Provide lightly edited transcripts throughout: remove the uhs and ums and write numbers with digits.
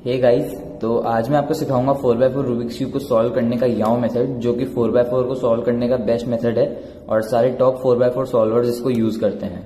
Hey guys, तो आज मैं आपको सिखाऊंगा 4x4 रूबिक्स क्यूब को सॉल्व करने का याओ मेथड, जो कि 4x4 को सॉल्व करने का बेस्ट मेथड है और सारे टॉप 4x4 सॉल्वर्स इसको यूज करते हैं।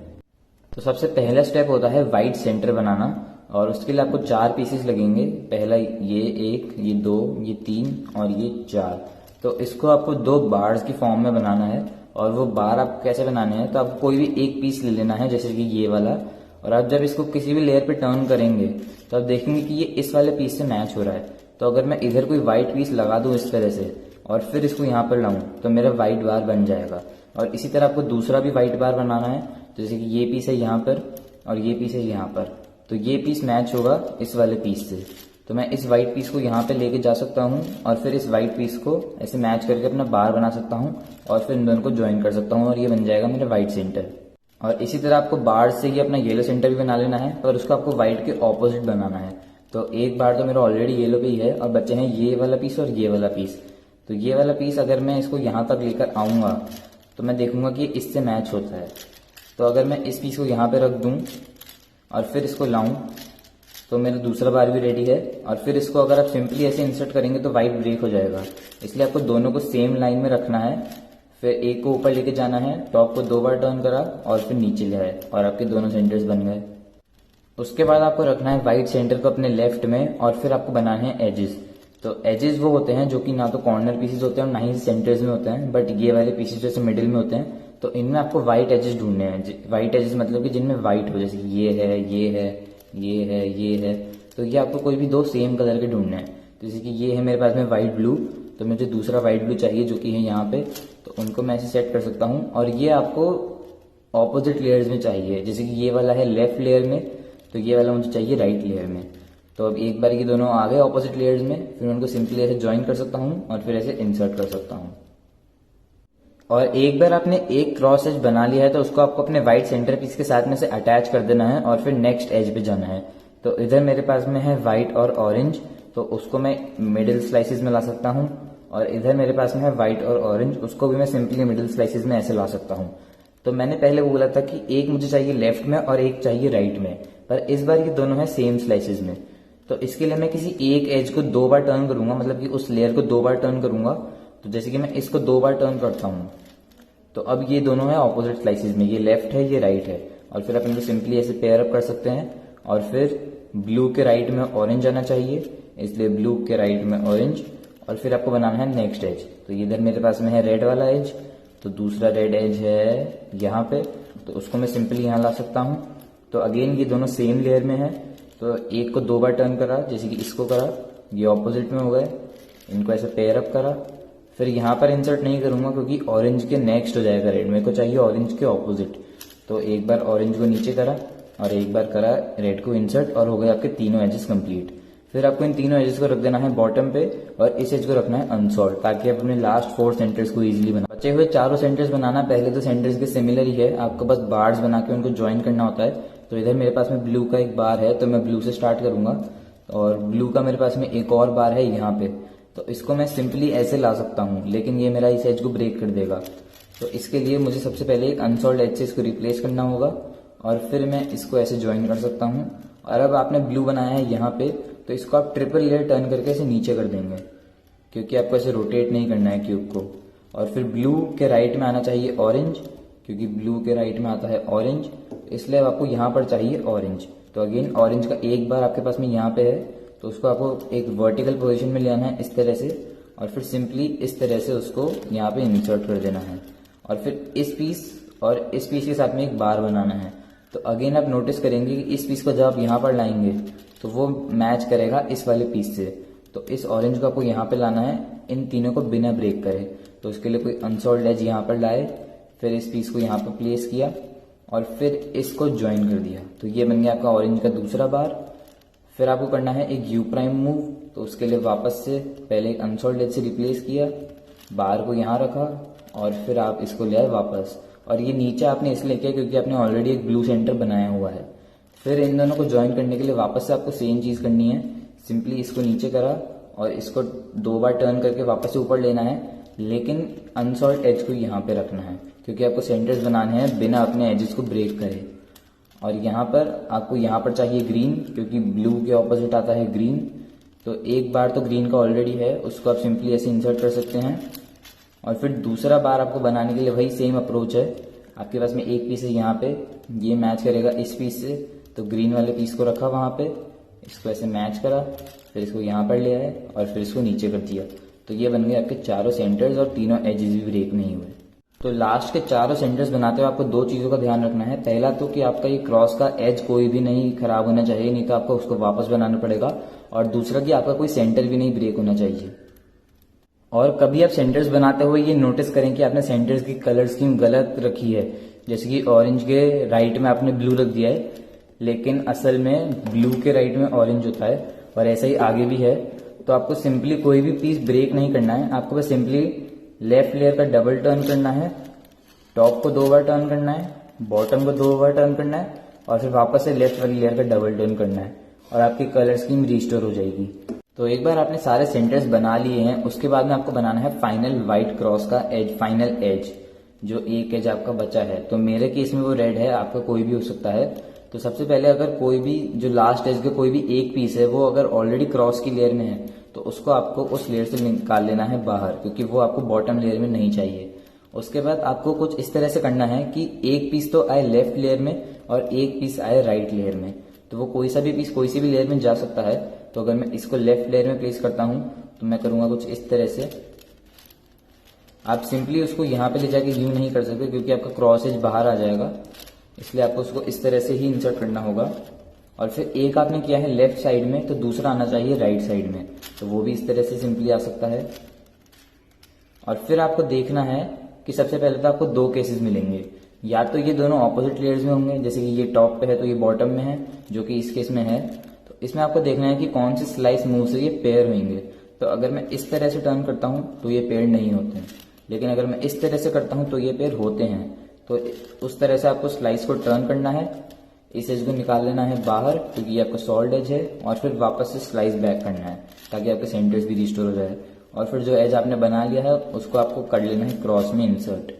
तो सबसे पहला स्टेप होता है वाइट सेंटर बनाना, और उसके लिए आपको 4 पीसेस लगेंगे। पहला ये 1, ये 2, ये 3 और ये 4। तो इसको आपको 2 बार्स की फॉर्म में बनाना है। और वो बार आपको कैसे बनाने हैं, तो आपको कोई भी एक पीस ले लेना है, जैसे कि ये वाला। और आप जब इसको किसी भी लेयर पे टर्न करेंगे तो आप देखेंगे कि ये इस वाले पीस से मैच हो रहा है। तो अगर मैं इधर कोई व्हाइट पीस लगा दूं इस तरह से और फिर इसको यहाँ पर लाऊं तो मेरा व्हाइट बार बन जाएगा। और इसी तरह आपको दूसरा भी व्हाइट बार बनाना है, जैसे कि ये पीस है यहाँ पर और ये पीस है यहाँ पर। तो ये पीस मैच होगा इस वाले पीस से। तो मैं इस व्हाइट पीस को यहाँ पे लेके जा सकता हूँ और फिर इस व्हाइट पीस को ऐसे मैच करके अपना बार बना सकता हूँ और फिर इन दोनों को ज्वाइन कर सकता हूँ और ये बन जाएगा मेरा व्हाइट सेंटर। और इसी तरह आपको बार से ही अपना येलो सेंटर भी बना लेना है, पर उसको आपको व्हाइट के ऑपोजिट बनाना है। तो एक बार तो मेरा ऑलरेडी येलो पे ही है और बचे हैं ये वाला पीस और ये वाला पीस। तो ये वाला पीस अगर मैं इसको यहाँ तक लेकर आऊंगा तो मैं देखूंगा कि इससे मैच होता है। तो अगर मैं इस पीस को यहाँ पे रख दूं और फिर इसको लाऊं तो मेरा दूसरा बार भी रेडी है। और फिर इसको अगर आप सिंपली ऐसे इंसर्ट करेंगे तो व्हाइट ब्रेक हो जाएगा, इसलिए आपको दोनों को सेम लाइन में रखना है। फिर एक को ऊपर लेके जाना है, टॉप को 2 बार टर्न करा और फिर नीचे ले आए और आपके दोनों सेंटर्स बन गए। उसके बाद आपको रखना है व्हाइट सेंटर को अपने लेफ्ट में और फिर आपको बनाने हैं एजेस। तो एजेस वो होते हैं जो कि ना तो कॉर्नर पीसेस होते हैं और ना ही सेंटर्स में होते हैं, बट ये वाले पीसेस जैसे मिडिल में होते हैं। तो इनमें आपको व्हाइट एजेस ढूंढने हैं। व्हाइट एजेस मतलब कि जिनमें व्हाइट हो, जैसे कि ये है, ये है, ये है, ये है। तो ये आपको कोई भी 2 सेम कलर के ढूंढने हैं। जैसे कि ये है मेरे पास में व्हाइट ब्लू, तो मुझे दूसरा व्हाइट ब्लू चाहिए जो कि है यहाँ पे। तो उनको मैं ऐसे सेट कर सकता हूँ। और ये आपको ऑपोजिट लेयर्स में चाहिए, जैसे कि ये वाला है लेफ्ट लेयर में, तो ये वाला मुझे चाहिए राइट लेयर में। तो अब एक बार ये दोनों आ गए ऑपोजिट लेयर्स में, फिर उनको सिंपली ऐसे ज्वाइन कर सकता हूँ और फिर ऐसे इंसर्ट कर सकता हूँ। और एक बार आपने एक क्रॉस एज बना लिया है तो उसको आपको अपने व्हाइट सेंटर पीस के साथ में से अटैच कर देना है और फिर नेक्स्ट एज पे जाना है। तो इधर मेरे पास में है व्हाइट और ऑरेंज, तो उसको मैं मिडिल स्लाइसेस में ला सकता हूँ। और इधर मेरे पास में है व्हाइट और ऑरेंज, उसको भी मैं सिंपली मिडिल स्लाइसेस में ऐसे ला सकता हूँ। तो मैंने पहले वो बोला था कि एक मुझे चाहिए लेफ्ट में और एक चाहिए राइट में, पर इस बार ये दोनों है सेम स्लाइसेस में। तो इसके लिए मैं किसी एक एज को 2 बार टर्न करूंगा, मतलब कि उस लेयर को 2 बार टर्न करूंगा। तो जैसे कि मैं इसको 2 बार टर्न करता हूँ तो अब ये दोनों है ऑपोजिट स्लाइसेस में, ये लेफ्ट है, ये राइट है। और फिर आप इनको सिंपली ऐसे पेयर अप कर सकते हैं। और फिर ब्लू के राइट में ऑरेंज आना चाहिए, इसलिए ब्लू के राइट में ऑरेंज। और फिर आपको बनाना है नेक्स्ट एज। तो इधर मेरे पास में है रेड वाला एज, तो दूसरा रेड एज है यहाँ पे, तो उसको मैं सिंपली यहाँ ला सकता हूँ। तो अगेन ये दोनों सेम लेयर में है, तो एक को 2 बार टर्न करा, जैसे कि इसको करा, ये ऑपोजिट में हो गए, इनको ऐसे पेयर अप करा। फिर यहाँ पर इंसर्ट नहीं करूंगा क्योंकि ऑरेंज के नेक्स्ट हो जाएगा रेड, मेरे को चाहिए ऑरेंज के ऑपोजिट। तो एक बार ऑरेंज को नीचे करा और एक बार करा रेड को इंसर्ट, और हो गए आपके तीनों एजेस कंप्लीट। फिर आपको इन तीनों एजेस को रख देना है बॉटम पे और इस एज को रखना है अनसॉल्व, ताकि आप अपने लास्ट 4 सेंटर्स को इजीली बना। बचे हुए चारों सेंटर्स बनाना पहले तो सेंटर्स के सिमिलर ही है, आपको बस बार्स बना के उनको ज्वाइन करना होता है। तो इधर मेरे पास में ब्लू का एक बार है, तो मैं ब्लू से स्टार्ट करूंगा। और ब्लू का मेरे पास में एक और बार है यहाँ पे, तो इसको मैं सिंपली ऐसे ला सकता हूँ, लेकिन ये मेरा इस एज को ब्रेक कर देगा। तो इसके लिए मुझे सबसे पहले एक अनसॉल्व एज से इसको रिप्लेस करना होगा और फिर मैं इसको ऐसे ज्वाइन कर सकता हूँ। और अब आपने ब्लू बनाया है यहाँ पे, तो इसको आप ट्रिपल लेयर टर्न करके ऐसे नीचे कर देंगे, क्योंकि आपको ऐसे रोटेट नहीं करना है क्यूब को। और फिर ब्लू के राइट में आना चाहिए ऑरेंज, क्योंकि ब्लू के राइट में आता है ऑरेंज, इसलिए आपको यहाँ पर चाहिए ऑरेंज। तो अगेन ऑरेंज का एक बार आपके पास में यहाँ पे है, तो उसको आपको एक वर्टिकल पोजीशन में ले आना है इस तरह से, और फिर सिंपली इस तरह से उसको यहाँ पे इंसर्ट कर देना है। और फिर इस पीस और इस पीस के साथ में एक बार बनाना है। तो अगेन आप नोटिस करेंगे कि इस पीस को जब आप यहाँ पर लाएंगे तो वो मैच करेगा इस वाले पीस से। तो इस ऑरेंज को आपको यहाँ पे लाना है, इन तीनों को बिना ब्रेक करे। तो उसके लिए कोई अनसॉल्व एज यहाँ पर लाए, फिर इस पीस को यहाँ पर प्लेस किया और फिर इसको ज्वाइन कर दिया। तो ये बन गया आपका ऑरेंज का दूसरा बार। फिर आपको करना है एक यू प्राइम मूव, तो उसके लिए वापस से पहले एक अनसॉल्व एज से रिप्लेस किया, बार को यहाँ रखा और फिर आप इसको ले आए वापस। और ये नीचे आपने इसलिए किया क्योंकि आपने ऑलरेडी एक ब्लू सेंटर बनाया हुआ है। फिर इन दोनों को ज्वाइन करने के लिए वापस से आपको सेम चीज करनी है, सिंपली इसको नीचे करा और इसको 2 बार टर्न करके वापस से ऊपर लेना है, लेकिन अनसॉल्व एज को यहाँ पे रखना है, क्योंकि आपको सेंटर्स बनाने हैं बिना अपने एजेस को ब्रेक करे। और यहाँ पर आपको यहाँ पर चाहिए ग्रीन, क्योंकि ब्लू के ऑपोजिट आता है ग्रीन, तो एक बार तो ग्रीन का ऑलरेडी है, उसको आप सिंपली ऐसे इंसर्ट कर सकते हैं। और फिर दूसरा बार आपको बनाने के लिए वही सेम अप्रोच है। आपके पास में एक पीस है यहाँ पे, ये मैच करेगा इस पीस से, तो ग्रीन वाले पीस को रखा वहाँ पे, इसको ऐसे मैच करा, फिर इसको यहाँ पर ले आए और फिर इसको नीचे कर दिया। तो ये बन गए आपके चारों सेंटर्स और तीनों एजेस भी ब्रेक नहीं हुए। तो लास्ट के चारों सेंटर्स बनाते हुए आपको दो चीज़ों का ध्यान रखना है। पहला तो कि आपका ये क्रॉस का एज कोई भी नहीं खराब होना चाहिए, नहीं तो आपको उसको वापस बनाना पड़ेगा। और दूसरा कि आपका कोई सेंटर भी नहीं ब्रेक होना चाहिए। और कभी आप सेंटर्स बनाते हुए ये नोटिस करें कि आपने सेंटर्स की कलर स्कीम गलत रखी है, जैसे कि ऑरेंज के राइट में आपने ब्लू रख दिया है, लेकिन असल में ब्लू के राइट में ऑरेंज होता है, और ऐसा ही आगे भी है। तो आपको सिंपली कोई भी पीस ब्रेक नहीं करना है, आपको बस सिंपली लेफ्ट लेयर का डबल टर्न करना है, टॉप को 2 बार टर्न करना है, बॉटम को 2 बार टर्न करना है, और फिर वापस से लेफ्ट वाली लेयर का डबल टर्न करना है, और आपकी कलर स्कीम रिस्टोर हो जाएगी। तो एक बार आपने सारे सेंटर्स बना लिए हैं, उसके बाद में आपको बनाना है फाइनल व्हाइट क्रॉस का एज, फाइनल एज, जो एक एज आपका बचा है। तो मेरे केस में वो रेड है, आपका कोई भी हो सकता है। तो सबसे पहले अगर कोई भी जो लास्ट एज का कोई भी एक पीस है वो अगर ऑलरेडी क्रॉस की लेयर में है, तो उसको आपको उस लेयर से निकाल लेना है बाहर, क्योंकि वो आपको बॉटम लेयर में नहीं चाहिए। उसके बाद आपको कुछ इस तरह से करना है कि एक पीस तो आए लेफ्ट लेयर में और एक पीस आए राइट लेयर में। तो वो कोई सा भी पीस कोई सी भी लेयर में जा सकता है। तो अगर मैं इसको लेफ्ट लेयर में प्लेस करता हूं तो मैं करूंगा कुछ इस तरह से। आप सिंपली उसको यहां पे ले जाके यूं नहीं कर सकते, क्योंकि आपका क्रॉस एज बाहर आ जाएगा, इसलिए आपको उसको इस तरह से ही इंसर्ट करना होगा। और फिर एक आपने किया है लेफ्ट साइड में, तो दूसरा आना चाहिए राइट साइड में, तो वो भी इस तरह से सिंपली आ सकता है। और फिर आपको देखना है कि सबसे पहले तो आपको 2 केसेस मिलेंगे, या तो ये दोनों ऑपोजिट लेयर्स में होंगे, जैसे कि ये टॉप पे है तो ये बॉटम में है, जो कि इस केस में है। तो इसमें आपको देखना है कि कौन से स्लाइस मूव से ये पेयर होंगे। तो अगर मैं इस तरह से टर्न करता हूं तो ये पेयर नहीं होते हैं, लेकिन अगर मैं इस तरह से करता हूं तो ये पेयर होते हैं। तो उस तरह से आपको स्लाइस को टर्न करना है, इस एज को निकाल लेना है बाहर, क्योंकि ये आपका सॉल्ड एज है, और फिर वापस से स्लाइस बैक करना है ताकि आपके सेंटर्स भी रिस्टोर हो जाए। और फिर जो एज आपने बना लिया है उसको आपको कर लेना है क्रॉस में इंसर्ट।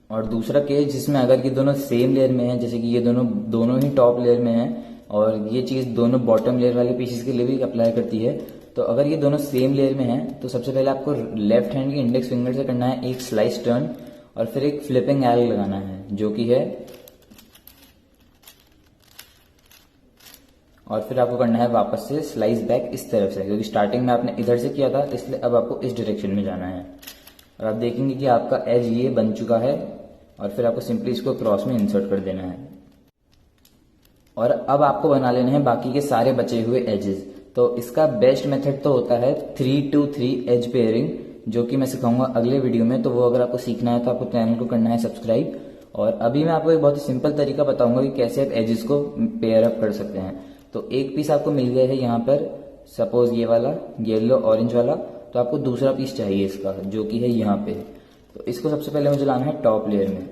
और दूसरा केस जिसमें अगर ये दोनों सेम लेयर में है, जैसे कि ये दोनों ही टॉप लेयर में है, और ये चीज दोनों बॉटम लेयर वाले पीसेस के लिए भी अप्लाई करती है। तो अगर ये दोनों सेम लेयर में है तो सबसे पहले आपको लेफ्ट हैंड की इंडेक्स फिंगर से करना है एक स्लाइस टर्न, और फिर एक फ्लिपिंग एल लगाना है, जो कि है, और फिर आपको करना है वापस से स्लाइस बैक इस तरफ से, क्योंकि स्टार्टिंग में आपने इधर से किया था, इसलिए अब आपको इस डायरेक्शन में जाना है। और आप देखेंगे कि आपका एज ये बन चुका है, और फिर आपको सिंपली इसको क्रॉस में इंसर्ट कर देना है। और अब आपको बना लेने हैं बाकी के सारे बचे हुए एजेस। तो इसका बेस्ट मेथड तो होता है 3-2-3 एज पेयरिंग, जो कि मैं सिखाऊंगा अगले वीडियो में। तो वो अगर आपको सीखना है तो आपको चैनल को करना है सब्सक्राइब। और अभी मैं आपको एक बहुत ही सिंपल तरीका बताऊंगा कि कैसे आप एजेस को पेयर अप कर सकते हैं। तो एक पीस आपको मिल गया है यहाँ पर, सपोज ये वाला येलो ऑरेंज वाला, तो आपको दूसरा पीस चाहिए इसका, जो कि है यहाँ पे। तो इसको सबसे पहले मुझे लाना है टॉप लेयर में,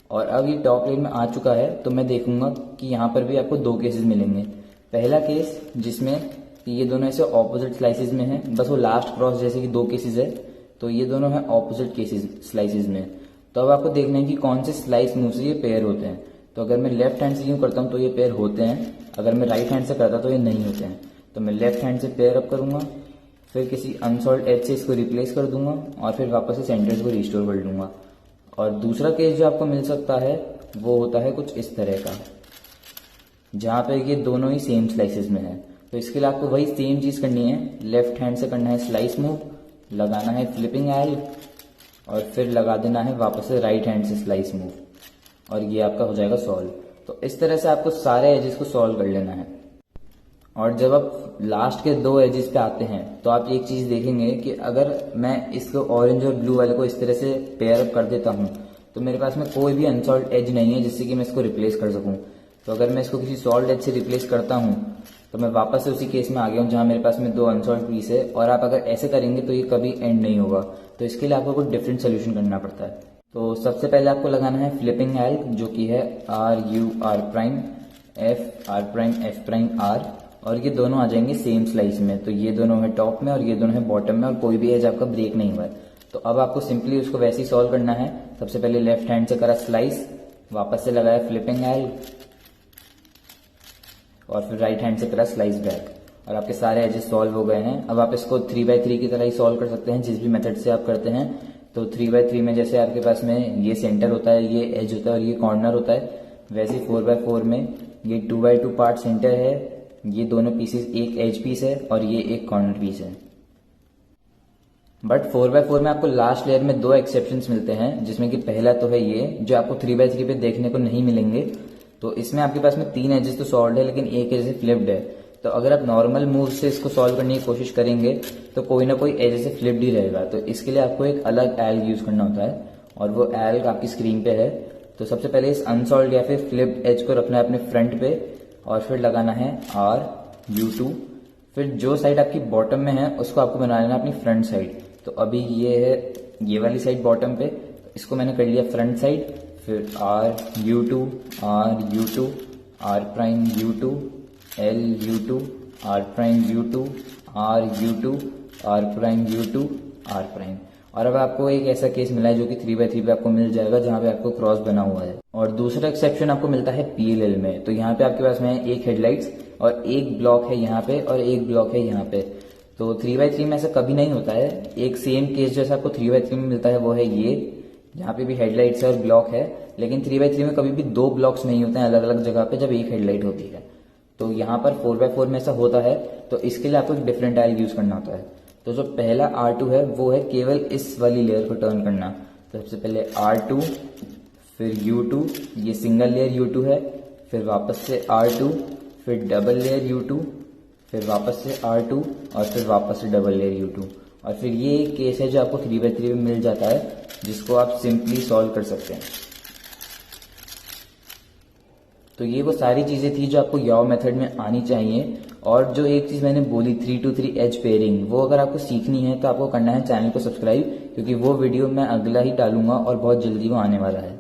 और अब ये टॉप लेयर में आ चुका है। तो मैं देखूंगा कि यहाँ पर भी आपको 2 केसेस मिलेंगे। पहला केस जिसमें ये दोनों ऐसे ऑपोजिट स्लाइसेस में है, बस वो लास्ट क्रॉस जैसे कि 2 केसेस है, तो ये दोनों है ऑपोजिट केसेस स्लाइसेस में। तो अब आपको देखना है कि कौन से स्लाइस मूव से ये पेयर होते हैं। तो अगर मैं लेफ्ट हैंड से यूं करता हूं तो ये पेयर होते हैं, अगर मैं राइट हैंड से करता तो ये नहीं होते हैं। तो मैं लेफ्ट हैंड से पेयर अप करूंगा, फिर किसी अनसॉल्व एज से इसको रिप्लेस कर दूंगा, और फिर वापस से सेंटर्स को रिस्टोर कर दूंगा। और दूसरा केस जो आपको मिल सकता है वो होता है कुछ इस तरह का, जहां पे ये दोनों ही सेम स्लाइसेस में है। तो इसके लिए आपको वही सेम चीज करनी है, लेफ्ट हैंड से करना है स्लाइस मूव, लगाना है फ्लिपिंग एल, और फिर लगा देना है वापस से राइट हैंड से स्लाइस मूव, और ये आपका हो जाएगा सॉल्व। तो इस तरह से आपको सारे एजेस को सॉल्व कर लेना है। और जब आप लास्ट के 2 एजेस पे आते हैं तो आप एक चीज देखेंगे कि अगर मैं इसको ऑरेंज और ब्लू वाले को इस तरह से पेयर अप कर देता हूं तो मेरे पास में कोई भी अनसॉल्व एज नहीं है जिससे कि मैं इसको रिप्लेस कर सकूं। तो अगर मैं इसको किसी सॉल्व एज से रिप्लेस करता हूं तो मैं वापस से उसी केस में आ गया हूं जहां मेरे पास में 2 अनसॉल्व पीस है। और आप अगर ऐसे करेंगे तो ये कभी एंड नहीं होगा। तो इसके लिए आपको कुछ डिफरेंट सोल्यूशन करना पड़ता है। तो सबसे पहले आपको लगाना है फ्लिपिंग एल, जो कि है RUR prime F R prime F prime R, और ये दोनों आ जाएंगे सेम स्लाइस में। तो ये दोनों है टॉप में और ये दोनों है बॉटम में, और कोई भी एज आपका ब्रेक नहीं हुआ है। तो अब आपको सिंपली उसको वैसे ही सॉल्व करना है। सबसे पहले लेफ्ट हैंड से करा स्लाइस, वापस से लगाया फ्लिपिंग एल, और फिर राइट हैंड से करा स्लाइस बैक, और आपके सारे एजेस सॉल्व हो गए हैं। अब आप इसको 3x3 की तरह ही सॉल्व कर सकते हैं जिस भी मेथड से आप करते हैं। तो 3x3 में जैसे आपके पास में ये सेंटर होता है, ये एज होता है और ये कॉर्नर होता है, वैसे ही 4x4 में ये 2x2 पार्ट सेंटर है, ये दोनों पीसेस एक एज पीस है और ये एक कॉर्नर पीस है। बट 4x4 में आपको लास्ट लेयर में 2 एक्सेप्शंस मिलते हैं, जिसमें कि पहला तो है ये जो आपको 3x3 पे देखने को नहीं मिलेंगे। तो इसमें आपके पास में 3 एजेस तो सॉल्व है लेकिन एक एज फ्लिप्ड है। तो अगर आप नॉर्मल मूव से इसको सॉल्व करने की कोशिश करेंगे तो कोई ना कोई एज से फ्लिप्ड ही रहेगा। तो इसके लिए आपको एक अलग एल यूज करना होता है और वो एल आपकी स्क्रीन पे है। तो सबसे पहले इस अनसॉल्व या फिर फ्लिप्ड एज को रखना है अपने फ्रंट पे और फिर लगाना है RU2। फिर जो साइड आपकी बॉटम में है उसको आपको बना लेना अपनी फ्रंट साइड। तो अभी ये है ये वाली साइड बॉटम पे, इसको मैंने कर लिया फ्रंट साइड। फिर RU2 RU2 R'U2 LU2 R'U2 RU2 R'U2 R'। और अब आपको एक ऐसा केस मिला है जो कि 3x3 पे आपको मिल जाएगा जहां पे आपको क्रॉस बना हुआ है। और दूसरा एक्सेप्शन आपको मिलता है PLL में। तो यहाँ पे आपके पास में एक हेडलाइट्स और एक ब्लॉक है यहाँ पे और एक ब्लॉक है यहाँ पे। तो 3x3 में ऐसा कभी नहीं होता है। एक सेम केस जैसा आपको 3x3 में मिलता है वो है ये, यहाँ पे भी हेडलाइट्स है और ब्लॉक है। लेकिन 3x3 में कभी भी 2 ब्लॉक्स नहीं होते हैं अलग अलग जगह पे जब एक हेडलाइट होती है। तो यहाँ पर 4x4 में ऐसा होता है। तो इसके लिए आपको एक डिफरेंट आइल यूज करना होता है। तो जो पहला R2 है वो है केवल इस वाली लेयर को टर्न करना। तो सबसे पहले R2 फिर U2, ये सिंगल लेयर U2 है, फिर वापस से R2, फिर डबल लेयर U2, फिर वापस से R2 और फिर वापस से डबल लेयर U2। और फिर ये एक केस है जो आपको 3x3 में मिल जाता है जिसको आप सिंपली सॉल्व कर सकते हैं। तो ये वो सारी चीजें थी जो आपको याओ मेथड में आनी चाहिए। और जो एक चीज मैंने बोली 3 to 3 एज पेयरिंग, वो अगर आपको सीखनी है तो आपको करना है चैनल को सब्सक्राइब, क्योंकि वो वीडियो मैं अगला ही डालूंगा और बहुत जल्दी वो आने वाला है।